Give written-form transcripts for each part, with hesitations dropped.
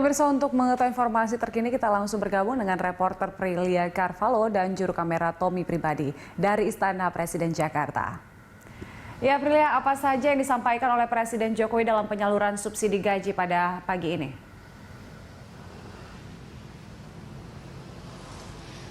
Pemirsa, untuk mengetahui informasi terkini kita langsung bergabung dengan reporter Prilia Carvalho dan juru kamera Tommy Pribadi dari Istana Presiden Jakarta. Ya Prilia, apa saja yang disampaikan oleh Presiden Jokowi dalam penyaluran subsidi gaji pada pagi ini?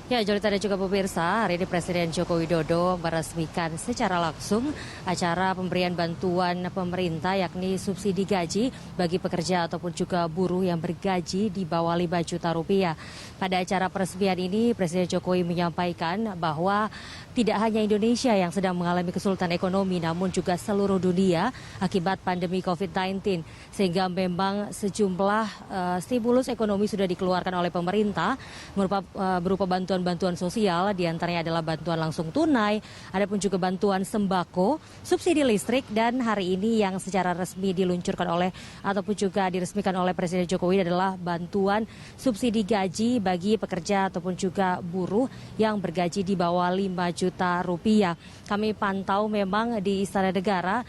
Ya, Jolita dan juga pemirsa, hari ini Presiden Joko Widodo meresmikan secara langsung acara pemberian bantuan pemerintah yakni subsidi gaji bagi pekerja ataupun juga buruh yang bergaji di bawah 5 juta rupiah. Pada acara peresmian ini, Presiden Jokowi menyampaikan bahwa tidak hanya Indonesia yang sedang mengalami kesulitan ekonomi, namun juga seluruh dunia akibat pandemi COVID-19. Sehingga memang sejumlah stimulus ekonomi sudah dikeluarkan oleh pemerintah berupa bantuan sosial, diantaranya adalah bantuan langsung tunai, ada pun juga bantuan sembako, subsidi listrik, dan hari ini yang secara resmi diluncurkan oleh ataupun juga diresmikan oleh Presiden Jokowi adalah bantuan subsidi gaji bagi pekerja ataupun juga buruh yang bergaji di bawah 5 juta rupiah. Kami pantau memang di Istana Negara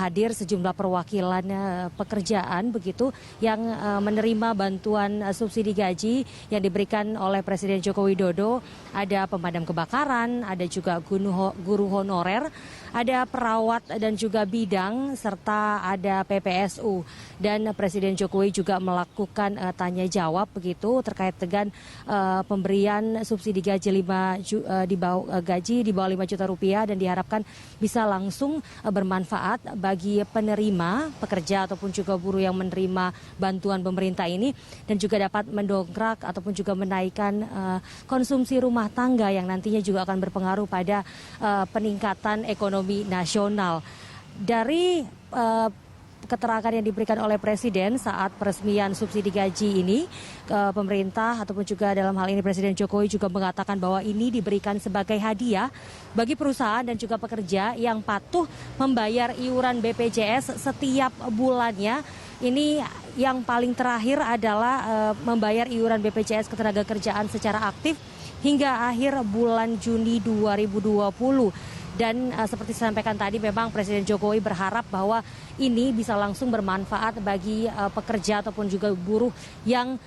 hadir sejumlah perwakilan pekerjaan begitu yang menerima bantuan subsidi gaji yang diberikan oleh Presiden Joko Widodo. Ada pemadam kebakaran, ada juga guru honorer, ada perawat dan juga bidang, serta ada PPSU. Dan Presiden Jokowi juga melakukan tanya jawab begitu terkait dengan pemberian subsidi gaji di bawah 5 juta rupiah, dan diharapkan bisa langsung bermanfaat bagi penerima pekerja ataupun juga buruh yang menerima bantuan pemerintah ini, dan juga dapat mendongkrak ataupun juga menaikkan konsumsi rumah tangga yang nantinya juga akan berpengaruh pada peningkatan ekonomi nasional. Dari keterangan yang diberikan oleh Presiden saat peresmian subsidi gaji ini, pemerintah ataupun juga dalam hal ini Presiden Jokowi juga mengatakan bahwa ini diberikan sebagai hadiah bagi perusahaan dan juga pekerja yang patuh membayar iuran BPJS setiap bulannya. Ini yang paling terakhir adalah membayar iuran BPJS ketenagakerjaan secara aktif hingga akhir bulan Juni 2020. Dan seperti disampaikan tadi, memang Presiden Jokowi berharap bahwa ini bisa langsung bermanfaat bagi pekerja ataupun juga buruh yang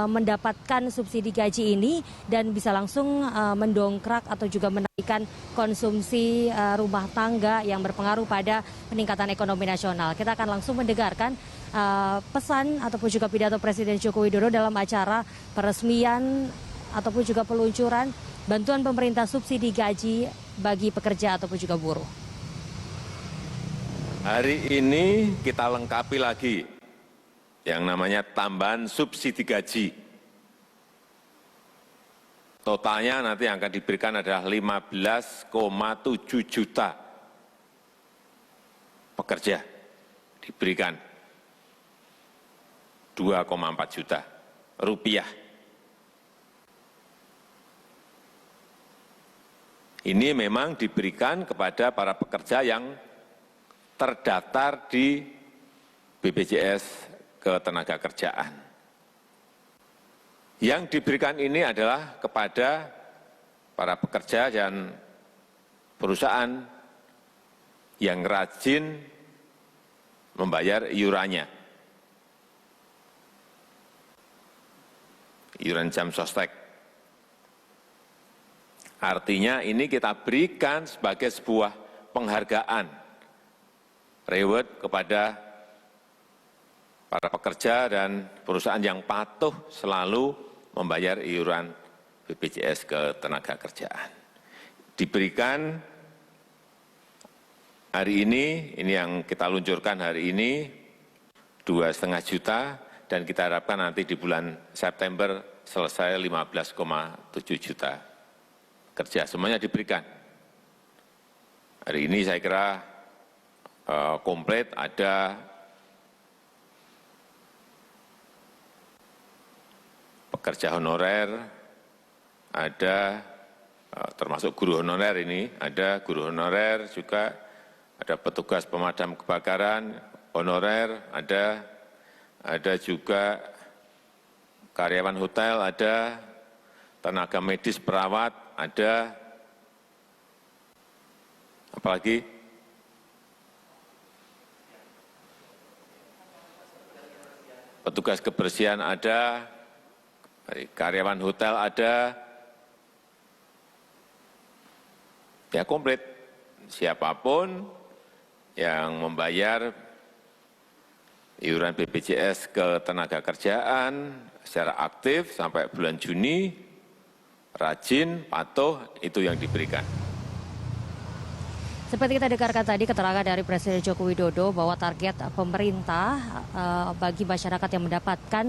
mendapatkan subsidi gaji ini, dan bisa langsung mendongkrak atau juga menaikkan konsumsi rumah tangga yang berpengaruh pada peningkatan ekonomi nasional. Kita akan langsung mendengarkan pesan ataupun juga pidato Presiden Joko Widodo dalam acara peresmian ataupun juga peluncuran bantuan pemerintah subsidi gaji bagi pekerja ataupun juga buruh. Hari ini kita lengkapi lagi yang namanya tambahan subsidi gaji. Totalnya nanti yang akan diberikan adalah 15,7 juta pekerja, diberikan 2,4 juta rupiah. Ini memang diberikan kepada para pekerja yang terdaftar di BPJS Ketenagakerjaan. Yang diberikan ini adalah kepada para pekerja dan perusahaan yang rajin membayar iurannya. Iuran jam sostek. Artinya ini kita berikan sebagai sebuah penghargaan, reward kepada para pekerja dan perusahaan yang patuh selalu membayar iuran BPJS Ketenagakerjaan. Diberikan hari ini yang kita luncurkan hari ini 2,5 juta, dan kita harapkan nanti di bulan September selesai 15,7 juta kerja, semuanya diberikan. Hari ini saya kira komplit, ada pekerja honorer, ada termasuk guru honorer ini, ada guru honorer juga, ada petugas pemadam kebakaran honorer, ada juga karyawan hotel, ada tenaga medis perawat, ada apalagi petugas kebersihan ada, karyawan hotel ada, ya komplit. Siapapun yang membayar iuran BPJS ke tenaga kerjaan secara aktif sampai bulan Juni, rajin, patuh, itu yang diberikan. Seperti kita dengarkan tadi keterangan dari Presiden Joko Widodo bahwa target pemerintah bagi masyarakat yang mendapatkan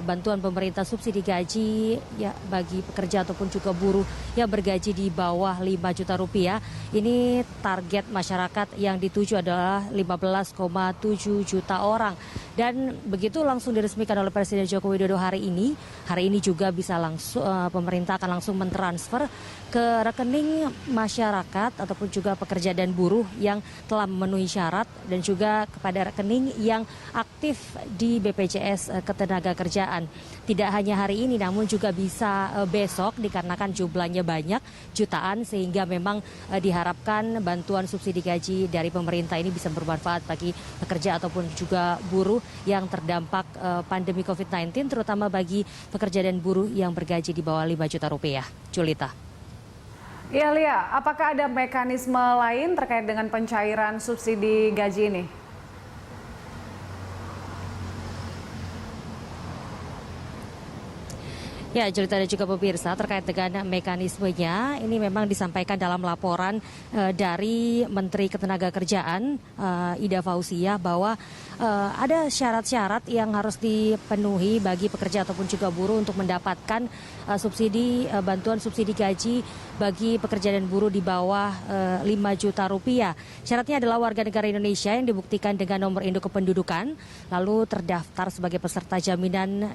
bantuan pemerintah subsidi gaji ya bagi pekerja ataupun juga buruh yang bergaji di bawah 5 juta rupiah, ini target masyarakat yang dituju adalah 15,7 juta orang. Dan begitu langsung diresmikan oleh Presiden Joko Widodo hari ini juga bisa langsung pemerintah akan langsung mentransfer ke rekening masyarakat ataupun juga pekerja dan buruh yang telah memenuhi syarat dan juga kepada rekening yang aktif di BPJS Ketenagakerjaan. Tidak hanya hari ini namun juga bisa besok dikarenakan jumlahnya banyak, jutaan, sehingga memang diharapkan bantuan subsidi gaji dari pemerintah ini bisa bermanfaat bagi pekerja ataupun juga buruh yang terdampak pandemi COVID-19, terutama bagi pekerja dan buruh yang bergaji di bawah 5 juta rupiah. Julita. Ya, Lia, apakah ada mekanisme lain terkait dengan pencairan subsidi gaji ini? Ya, Julita dan juga pemirsa, terkait dengan mekanismenya, ini memang disampaikan dalam laporan dari Menteri Ketenagakerjaan Ida Fauziah bahwa ada syarat-syarat yang harus dipenuhi bagi pekerja ataupun juga buruh untuk mendapatkan bantuan subsidi gaji bagi pekerja dan buruh di bawah 5 juta rupiah. Syaratnya adalah warga negara Indonesia yang dibuktikan dengan nomor induk kependudukan, lalu terdaftar sebagai peserta jaminan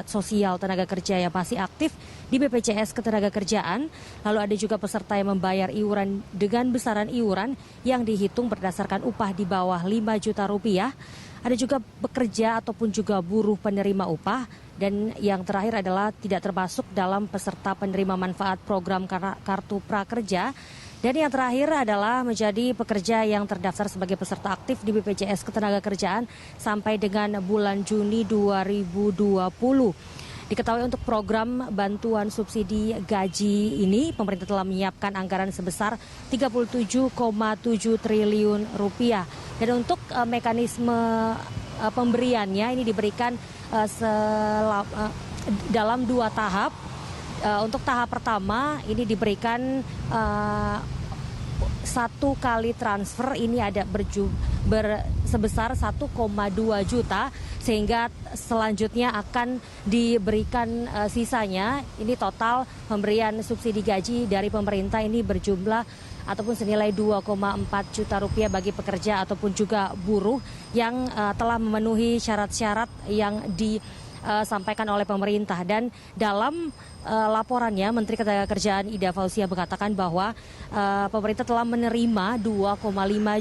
sosial tenaga kerja yang masih aktif di BPJS Ketenagakerjaan, lalu ada juga peserta yang membayar iuran dengan besaran iuran yang dihitung berdasarkan upah di bawah 5 juta rupiah. Ada juga pekerja ataupun juga buruh penerima upah, dan yang terakhir adalah tidak termasuk dalam peserta penerima manfaat program Kartu Prakerja. Dan yang terakhir adalah menjadi pekerja yang terdaftar sebagai peserta aktif di BPJS Ketenagakerjaan sampai dengan bulan Juni 2020. Diketahui untuk program bantuan subsidi gaji ini, pemerintah telah menyiapkan anggaran sebesar 37,7 triliun rupiah. Dan untuk mekanisme pemberiannya ini diberikan dalam 2 tahap. Untuk tahap pertama ini diberikan 1 kali transfer, ini ada sebesar 1,2 juta, sehingga selanjutnya akan diberikan sisanya. Ini total pemberian subsidi gaji dari pemerintah ini berjumlah ataupun senilai 2,4 juta rupiah bagi pekerja ataupun juga buruh yang telah memenuhi syarat-syarat yang disampaikan oleh pemerintah. Dan dalam laporannya, Menteri Ketenagakerjaan Ida Fauziah mengatakan bahwa pemerintah telah menerima 2,5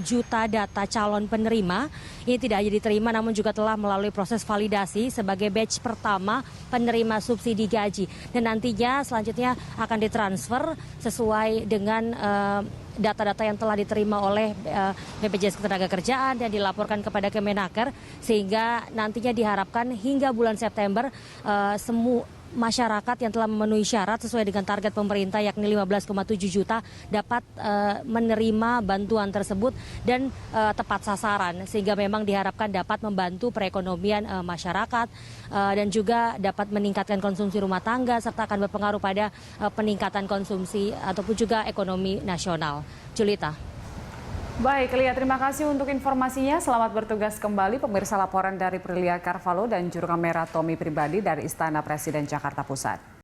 juta data calon penerima. Ini tidak hanya diterima namun juga telah melalui proses validasi sebagai batch pertama penerima subsidi gaji. Dan nantinya selanjutnya akan ditransfer sesuai dengan data-data yang telah diterima oleh BPJS Ketenagakerjaan dan dilaporkan kepada Kemenaker, sehingga nantinya diharapkan hingga bulan September semua masyarakat yang telah memenuhi syarat sesuai dengan target pemerintah yakni 15,7 juta dapat menerima bantuan tersebut dan tepat sasaran, sehingga memang diharapkan dapat membantu perekonomian masyarakat dan juga dapat meningkatkan konsumsi rumah tangga serta akan berpengaruh pada peningkatan konsumsi ataupun juga ekonomi nasional. Julita. Baik, Lia, terima kasih untuk informasinya. Selamat bertugas kembali. Pemirsa, laporan dari Prilia Carvalho dan juru kamera Tommy Pribadi dari Istana Presiden Jakarta Pusat.